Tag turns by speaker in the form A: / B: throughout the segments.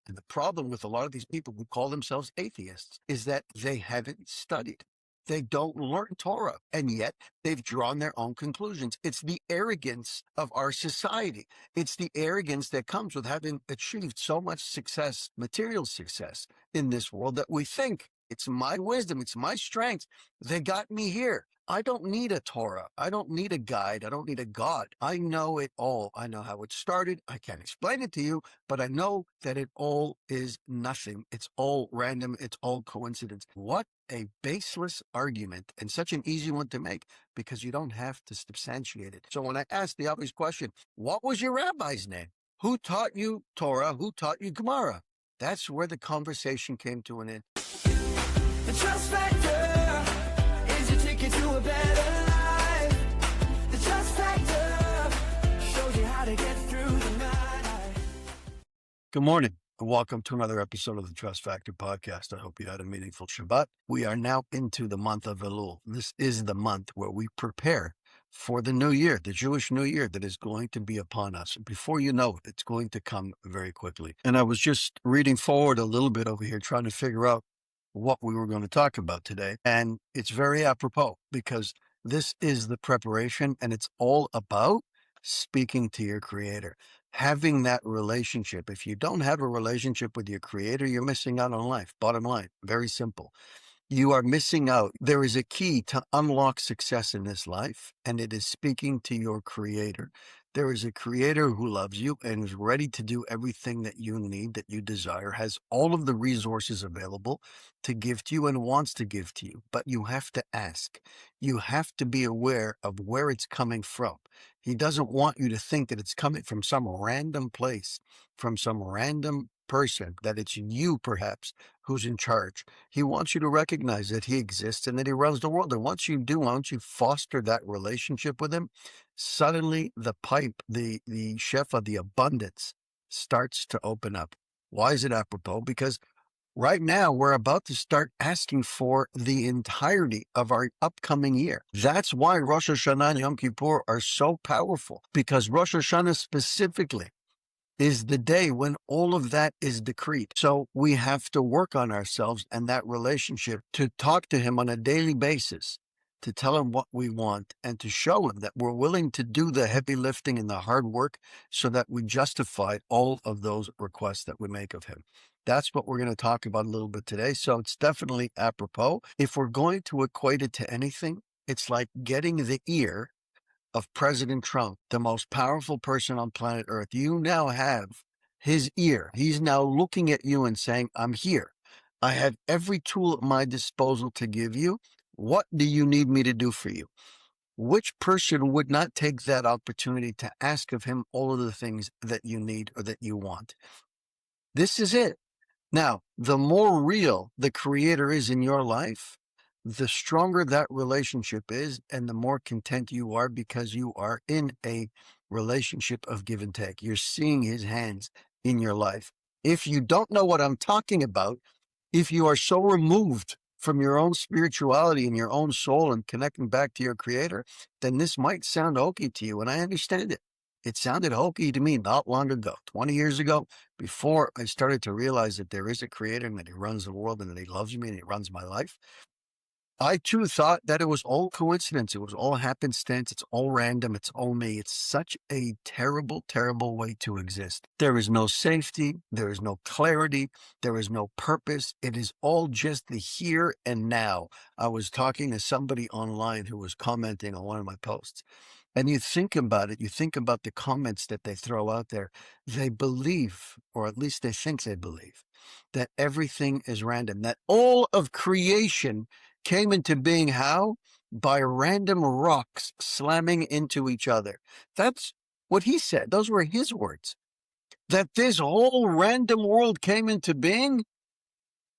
A: And the problem with a lot of these people who call themselves atheists is that they haven't studied. They don't learn Torah, and yet they've drawn their own conclusions. It's the arrogance of our society. It's the arrogance that comes with having achieved so much success, material success in this world, that we think it's my wisdom, it's my strength. They got me here. I don't need a Torah. I don't need a guide. I don't need a God. I know it all. I know how it started. I can't explain it to you, but I know that it all is nothing. It's all random. It's all coincidence. What a baseless argument, and such an easy one to make, because you don't have to substantiate it. So when I asked the obvious question, what was your rabbi's name? Who taught you Torah? Who taught you Gemara? That's where the conversation came to an end.
B: The trust factor is your ticket to a better life. The trust factor shows you how to get through the night.
A: Good morning, and welcome to another episode of the Trust Factor podcast. I hope you had a meaningful Shabbat. We are now into the month of Elul. This is the month where we prepare for the new year, the Jewish New Year that is going to be upon us. Before you know it, it's going to come very quickly. And I was just reading forward a little bit over here, trying to figure out what we were going to talk about today. And it's very apropos, because this is the preparation, and it's all about speaking to your Creator, having that relationship. If you don't have a relationship with your Creator, you're missing out on life. Bottom line, very simple. You are missing out. There is a key to unlock success in this life, and it is speaking to your Creator. There is a Creator who loves you and is ready to do everything that you need, that you desire, has all of the resources available to give to you and wants to give to you. But you have to ask. You have to be aware of where it's coming from. He doesn't want you to think that it's coming from some random place, from some random person, that it's you perhaps who's in charge. He wants you to recognize that he exists and that he runs the world. And once you do, once you foster that relationship with him, suddenly the pipe, the shefa, the abundance starts to open up. Why is it apropos? Because right now we're about to start asking for the entirety of our upcoming year. That's why Rosh Hashanah and Yom Kippur are so powerful, because Rosh Hashanah specifically is the day when all of that is decreed. So we have to work on ourselves and that relationship, to talk to him on a daily basis, to tell him what we want, and to show him that we're willing to do the heavy lifting and the hard work so that we justify all of those requests that we make of him. That's what we're going to talk about a little bit today. So it's definitely apropos. If we're going to equate it to anything, it's like getting the ear of President Trump, the most powerful person on planet Earth. You now have his ear. He's now looking at you and saying, I'm here. I have every tool at my disposal to give you. What do you need me to do for you? Which person would not take that opportunity to ask of him all of the things that you need or that you want? This is it. Now, the more real the Creator is in your life, the stronger that relationship is, and the more content you are, because you are in a relationship of give and take. You're seeing his hands in your life. If you don't know what I'm talking about, if you are so removed from your own spirituality and your own soul and connecting back to your Creator, then this might sound hokey to you, and I understand it. It sounded hokey to me not long ago, 20 years ago, before I started to realize that there is a Creator and that he runs the world and that he loves me and he runs my life. I too thought that it was all coincidence. It was all happenstance. It's all random. It's all me. It's such a terrible, terrible way to exist. There is no safety. There is no clarity. There is no purpose. It is all just the here and now. I was talking to somebody online who was commenting on one of my posts. And you think about it, you think about the comments that they throw out there. They believe, or at least they think they believe, that everything is random, that all of creation came into being how? By random rocks slamming into each other. That's what he said. Those were his words. That this whole random world came into being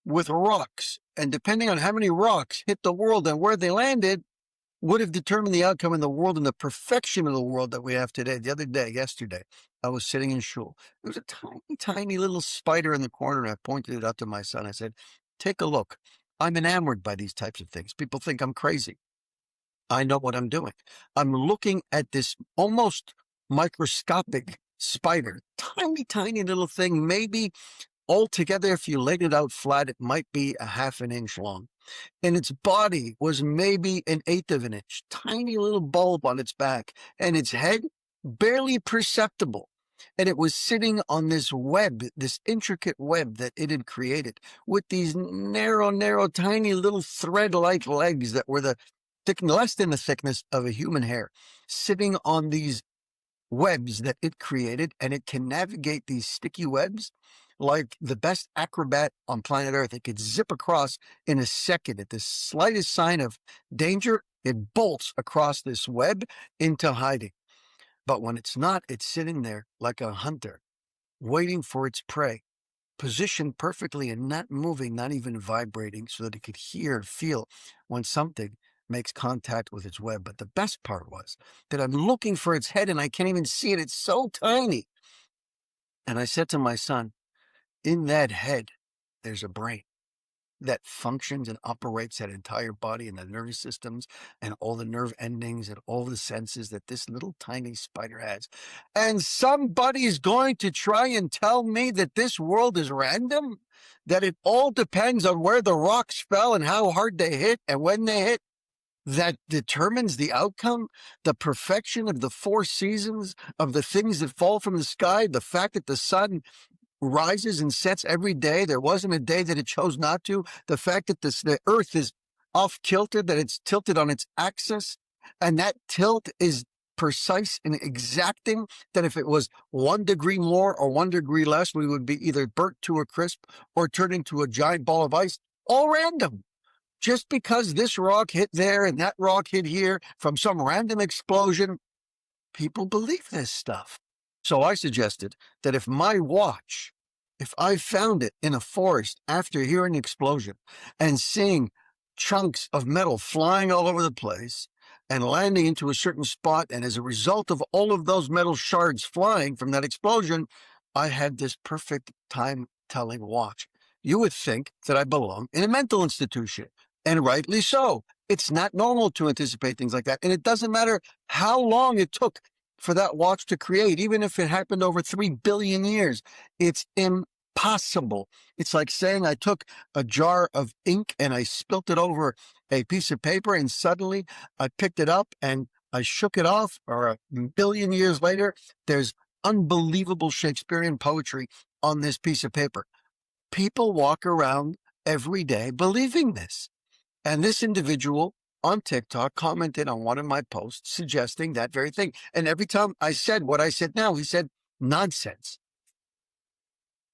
A: with rocks. And depending on how many rocks hit the world and where they landed, would have determined the outcome in the world and the perfection of the world that we have today. The other day, yesterday, I was sitting in shul. There was a tiny, tiny little spider in the corner, and I pointed it out to my son. I said, take a look. I'm enamored by these types of things. People think I'm crazy. I know what I'm doing. I'm looking at this almost microscopic spider, tiny, tiny little thing, maybe Altogether, if you laid it out flat, it might be a half an inch long. And its body was maybe an eighth of an inch, tiny little bulb on its back, and its head barely perceptible. And it was sitting on this web, this intricate web that it had created with these narrow, tiny little thread-like legs that were less than the thickness of a human hair, sitting on these webs that it created, and it can navigate these sticky webs like the best acrobat on planet Earth. It could zip across in a second. At the slightest sign of danger, it bolts across this web into hiding. But when it's not, it's sitting there like a hunter, waiting for its prey, positioned perfectly and not moving, not even vibrating, so that it could hear, feel when something makes contact with its web. But the best part was that I'm looking for its head and I can't even see it. It's so tiny. And I said to my son, in that head, there's a brain that functions and operates that entire body and the nervous systems and all the nerve endings and all the senses that this little tiny spider has. And somebody's going to try and tell me that this world is random, that it all depends on where the rocks fell and how hard they hit and when they hit, that determines the outcome, the perfection of the four seasons, of the things that fall from the sky, the fact that the sun rises and sets every day. There wasn't a day that it chose not to. The fact that the earth is off kilter, that it's tilted on its axis, and that tilt is precise and exacting, that if it was 1 degree more or 1 degree less, we would be either burnt to a crisp or turned into a giant ball of ice, all random. Just because this rock hit there and that rock hit here from some random explosion, people believe this stuff. So I suggested that if my watch, if I found it in a forest after hearing an explosion and seeing chunks of metal flying all over the place and landing into a certain spot, and as a result of all of those metal shards flying from that explosion, I had this perfect time-telling watch, you would think that I belong in a mental institution, and rightly so. It's not normal to anticipate things like that, and it doesn't matter how long it took for that watch to create, even if it happened over 3 billion years. It's impossible. It's like saying I took a jar of ink and I spilt it over a piece of paper, and suddenly I picked it up and I shook it off, or a billion years later, there's unbelievable Shakespearean poetry on this piece of paper. People walk around every day believing this. And this individual on TikTok commented on one of my posts suggesting that very thing. And every time I said what I said now, he said, nonsense.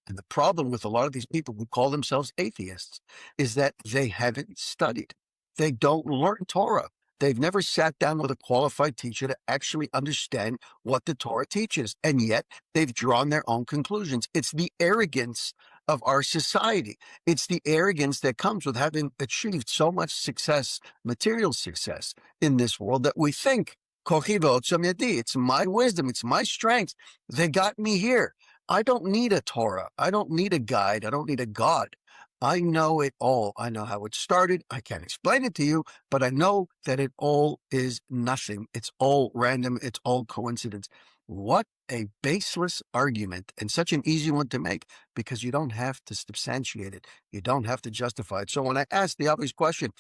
A: And the problem with a lot of these people who call themselves atheists is that they haven't studied. They don't learn Torah. They've never sat down with a qualified teacher to actually understand what the Torah teaches. And yet they've drawn their own conclusions. It's the arrogance of our society. It's the arrogance that comes with having achieved so much success, material success in this world, that we think, Kochi v'otzam yadi, it's my wisdom, it's my strength. They got me here. I don't need a Torah. I don't need a guide. I don't need a God. I know it all. I know how it started. I can't explain it to you, but I know that it all is nothing. It's all random. It's all coincidence. What a baseless argument, and such an easy one to make, because you don't have to substantiate it. You don't have to justify it. So when I asked the obvious question,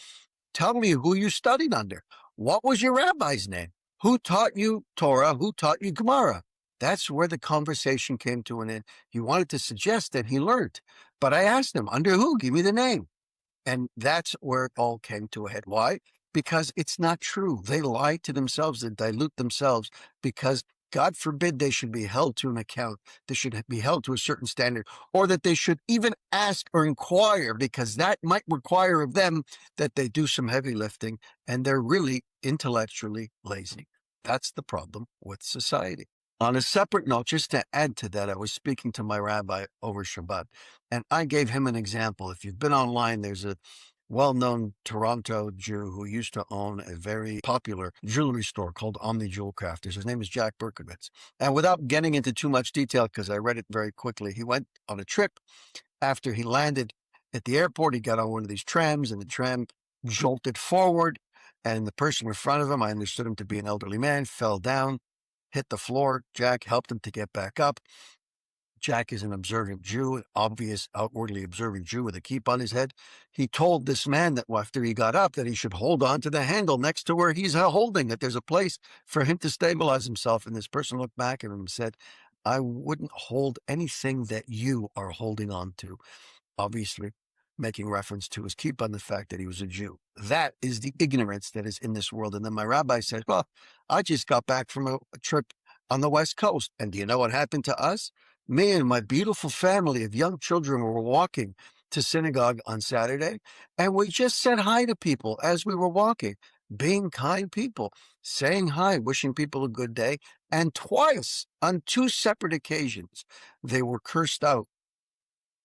A: tell me who you studied under. What was your rabbi's name? Who taught you Torah? Who taught you Gemara? That's where the conversation came to an end. He wanted to suggest that he learned, but I asked him, under who? Give me the name. And that's where it all came to a head. Why? Because it's not true. They lie to themselves, they dilute themselves, because God forbid they should be held to an account. They should be held to a certain standard, or that they should even ask or inquire, because that might require of them that they do some heavy lifting, and they're really intellectually lazy. That's the problem with society. On a separate note, just to add to that, I was speaking to my rabbi over Shabbat, and I gave him an example. If you've been online, there's a well-known Toronto Jew who used to own a very popular jewelry store called Omni Jewel Crafters. His name is Jack Berkowitz. And without getting into too much detail, because I read it very quickly, he went on a trip. After he landed at the airport, he got on one of these trams, and the tram jolted forward, and the person in front of him, I understood him to be an elderly man, fell down, hit the floor. Jack helped him to get back up. Jack is an observant Jew, an obvious, outwardly observant Jew with a kippah on his head. He told this man that after he got up that he should hold on to the handle next to where he's holding, that there's a place for him to stabilize himself. And this person looked back at him and said, I wouldn't hold anything that you are holding on to. Obviously making reference to his kippah on the fact that he was a Jew. That is the ignorance that is in this world. And then my rabbi said, well, I just got back from a trip on the West Coast. And do you know what happened to us? Me and my beautiful family of young children were walking to synagogue on Saturday, and we just said hi to people as we were walking, being kind people, saying hi, wishing people a good day. And twice, on two separate occasions, they were cursed out.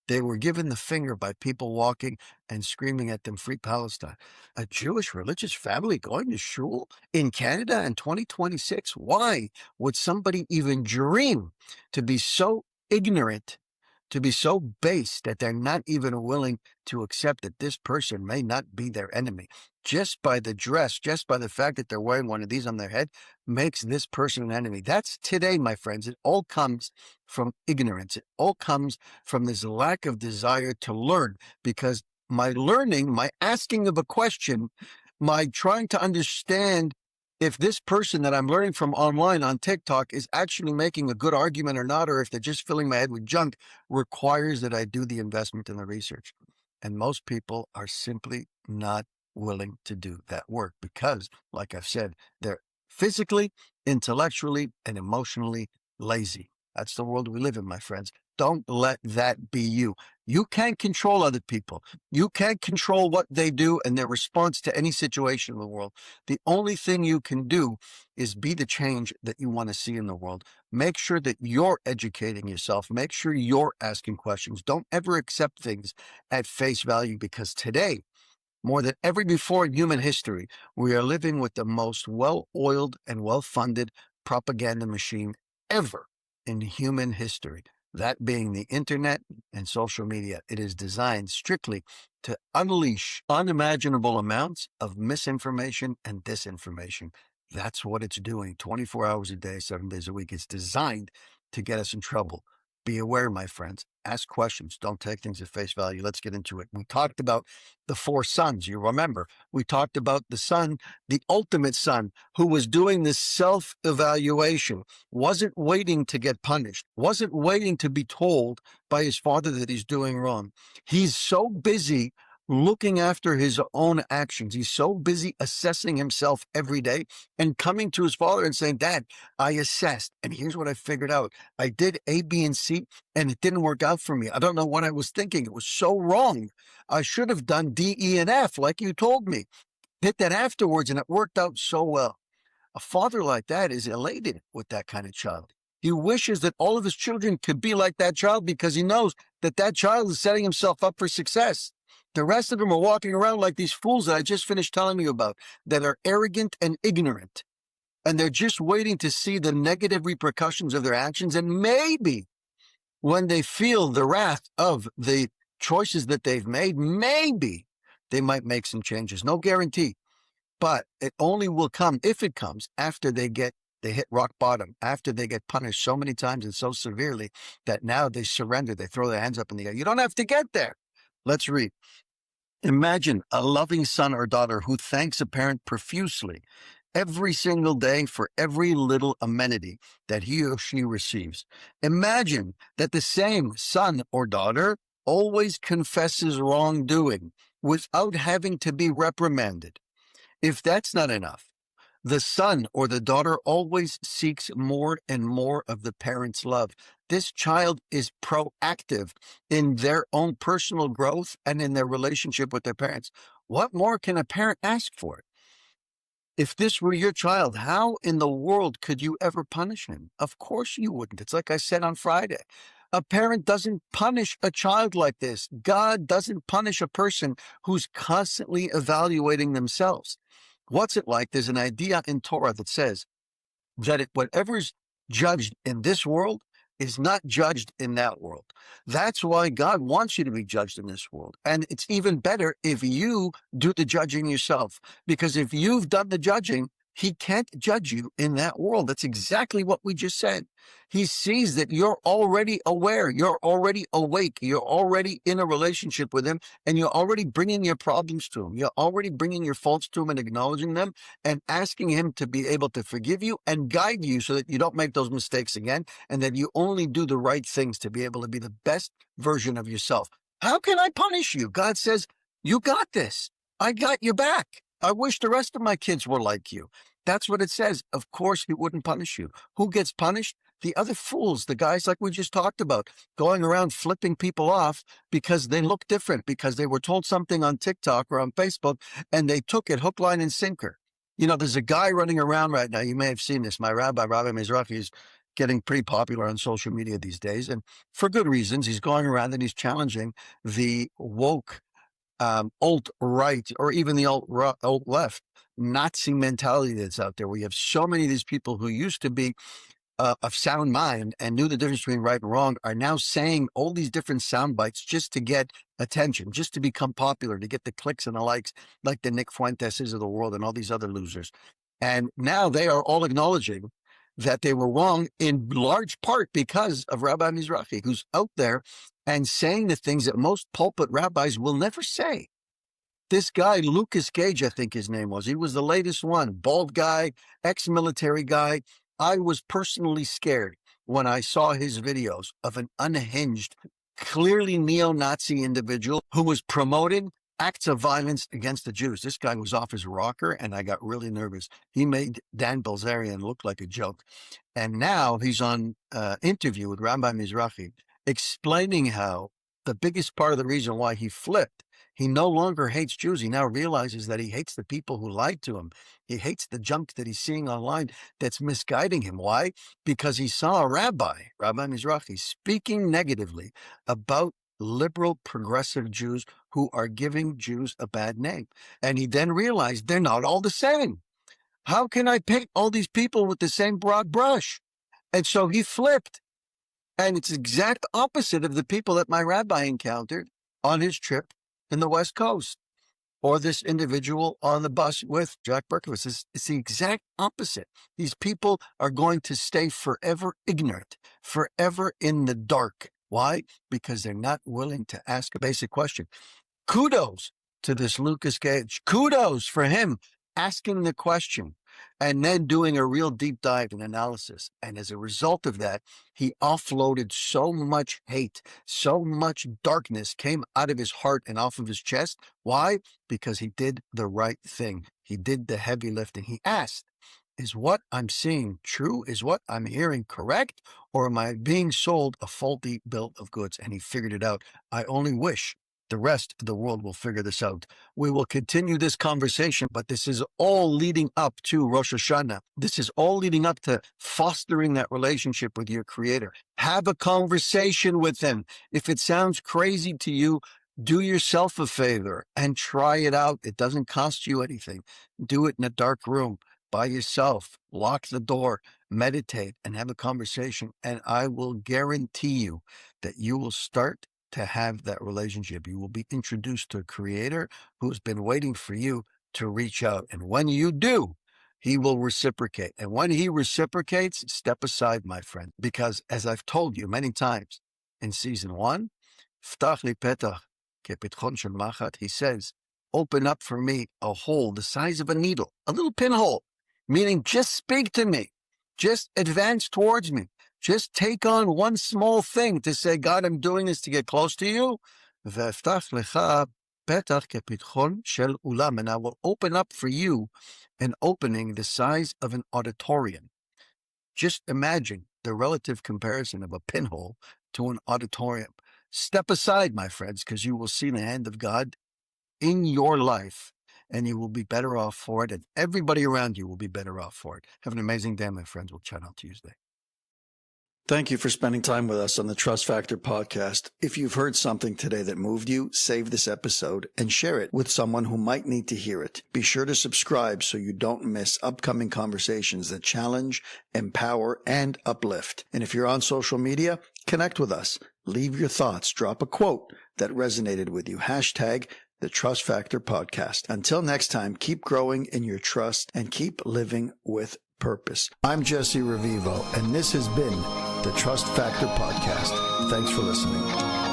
A: They were given the finger by people walking and screaming at them, Free Palestine. A Jewish religious family going to shul in Canada in 2026? Why would somebody even dream to be so ignorant, to be so base that they're not even willing to accept that this person may not be their enemy? Just by the dress, just by the fact that they're wearing one of these on their head, makes this person an enemy. That's today, my friends. It all comes from ignorance. It all comes from this lack of desire to learn, because my learning, my asking of a question, my trying to understand if this person that I'm learning from online on TikTok is actually making a good argument or not, or if they're just filling my head with junk, requires that I do the investment in the research. And most people are simply not willing to do that work because, like I've said, they're physically, intellectually, and emotionally lazy. That's the world we live in, my friends. Don't let that be you. You can't control other people. You can't control what they do and their response to any situation in the world. The only thing you can do is be the change that you want to see in the world. Make sure that you're educating yourself. Make sure you're asking questions. Don't ever accept things at face value, because today, more than ever before in human history, we are living with the most well-oiled and well-funded propaganda machine ever in human history. That being the internet and social media. It is designed strictly to unleash unimaginable amounts of misinformation and disinformation. That's what it's doing 24 hours a day, 7 days a week. It's designed to get us in trouble. Be aware, my friends. Ask questions. Don't take things at face value. Let's get into it. We talked about the 4 sons. You remember, we talked about the son, the ultimate son, who was doing this self-evaluation, wasn't waiting to get punished, wasn't waiting to be told by his father that he's doing wrong. He's so busy looking after his own actions. He's so busy assessing himself every day and coming to his father and saying, Dad, I assessed, and here's what I figured out. I did A, B, and C, and it didn't work out for me. I don't know what I was thinking. It was so wrong. I should have done D, E, and F like you told me. Did that afterwards, and it worked out so well. A father like that is elated with that kind of child. He wishes that all of his children could be like that child, because he knows that that child is setting himself up for success. The rest of them are walking around like these fools that I just finished telling you about, that are arrogant and ignorant. And they're just waiting to see the negative repercussions of their actions. And maybe when they feel the wrath of the choices that they've made, maybe they might make some changes. No guarantee. But it only will come, if it comes, after they hit rock bottom, after they get punished so many times and so severely that now they surrender. They throw their hands up in the air. You don't have to get there. Let's read. Imagine a loving son or daughter who thanks a parent profusely every single day for every little amenity that he or she receives. Imagine that the same son or daughter always confesses wrongdoing without having to be reprimanded. If that's not enough, the son or the daughter always seeks more and more of the parent's love. This child is proactive in their own personal growth and in their relationship with their parents. What more can a parent ask for? If this were your child, how in the world could you ever punish him? Of course you wouldn't. It's like I said on Friday. A parent doesn't punish a child like this. God doesn't punish a person who's constantly evaluating themselves. What's it like? There's an idea in Torah that says that whatever's judged in this world is not judged in that world. That's why God wants you to be judged in this world. And it's even better if you do the judging yourself. Because if you've done the judging, He can't judge you in that world. That's exactly what we just said. He sees that you're already aware, you're already awake, you're already in a relationship with him, and you're already bringing your problems to him. You're already bringing your faults to him and acknowledging them and asking him to be able to forgive you and guide you so that you don't make those mistakes again and that you only do the right things to be able to be the best version of yourself. How can I punish you? God says, you got this. I got your back. I wish the rest of my kids were like you. That's what it says. Of course, he wouldn't punish you. Who gets punished? The other fools, the guys like we just talked about, going around flipping people off because they look different, because they were told something on TikTok or on Facebook, and they took it hook, line, and sinker. You know, there's a guy running around right now. You may have seen this. My Rabbi Mizrahi, is getting pretty popular on social media these days, and for good reasons. He's going around and he's challenging the woke alt-right or even the alt-left Nazi mentality that's out there. We have so many of these people who used to be of sound mind and knew the difference between right and wrong are now saying all these different sound bites just to get attention, just to become popular, to get the clicks and the likes, like the Nick Fuenteses of the world and all these other losers. And now they are all acknowledging that they were wrong in large part because of Rabbi Mizrahi, who's out there and saying the things that most pulpit rabbis will never say. This guy, Lucas Gage, I think his name was, he was the latest one, bald guy, ex-military guy. I was personally scared when I saw his videos of an unhinged, clearly neo-Nazi individual who was promoting acts of violence against the Jews. This guy was off his rocker, and I got really nervous. He made Dan Bilzerian look like a joke. And now he's on interview with Rabbi Mizrahi, explaining how the biggest part of the reason why he flipped, he no longer hates Jews. He now realizes that he hates the people who lied to him. He hates the junk that he's seeing online that's misguiding him. Why? Because he saw a Rabbi Mizrahi, speaking negatively about liberal progressive Jews who are giving Jews a bad name. And he then realized they're not all the same. How can I paint all these people with the same broad brush? And so he flipped. And it's the exact opposite of the people that my rabbi encountered on his trip in the West Coast, or this individual on the bus with Jack Berkowitz. It's the exact opposite. These people are going to stay forever ignorant, forever in the dark. Why? Because they're not willing to ask a basic question. Kudos to this Lucas Gage. Kudos for him asking the question and then doing a real deep dive and analysis. And as a result of that, he offloaded so much hate, so much darkness came out of his heart and off of his chest. Why? Because he did the right thing. He did the heavy lifting. He asked, is what I'm seeing true? Is what I'm hearing correct? Or am I being sold a faulty bill of goods? And he figured it out. I only wish the rest of the world will figure this out. We will continue this conversation, but this is all leading up to Rosh Hashanah. This is all leading up to fostering that relationship with your Creator. Have a conversation with Him. If it sounds crazy to you, do yourself a favor and try it out. It doesn't cost you anything. Do it in a dark room by yourself. Lock the door, meditate, and have a conversation. And I will guarantee you that you will start to have that relationship. You will be introduced to a Creator who's been waiting for you to reach out. And when you do, He will reciprocate. And when He reciprocates, step aside, my friend, because as I've told you many times in season 1, Ftach li petach ke bitachon shel machat, He says, open up for me a hole the size of a needle, a little pinhole, meaning just speak to me, just advance towards me. Just take on one small thing to say, God, I'm doing this to get close to you. ואפתח לך פתח כפתחון של אולם, and I will open up for you an opening the size of an auditorium. Just imagine the relative comparison of a pinhole to an auditorium. Step aside, my friends, because you will see the hand of God in your life, and you will be better off for it, and everybody around you will be better off for it. Have an amazing day, my friends. We'll chat on Tuesday. Thank you for spending time with us on the Trust Factor podcast. If you've heard something today that moved you, save this episode and share it with someone who might need to hear it. Be sure to subscribe so you don't miss upcoming conversations that challenge, empower, and uplift. And if you're on social media, connect with us. Leave your thoughts. Drop a quote that resonated with you. Hashtag the Trust Factor podcast. Until next time, keep growing in your trust and keep living with purpose. I'm Jesse Revivo, and this has been the Trust Factor podcast. Thanks for listening.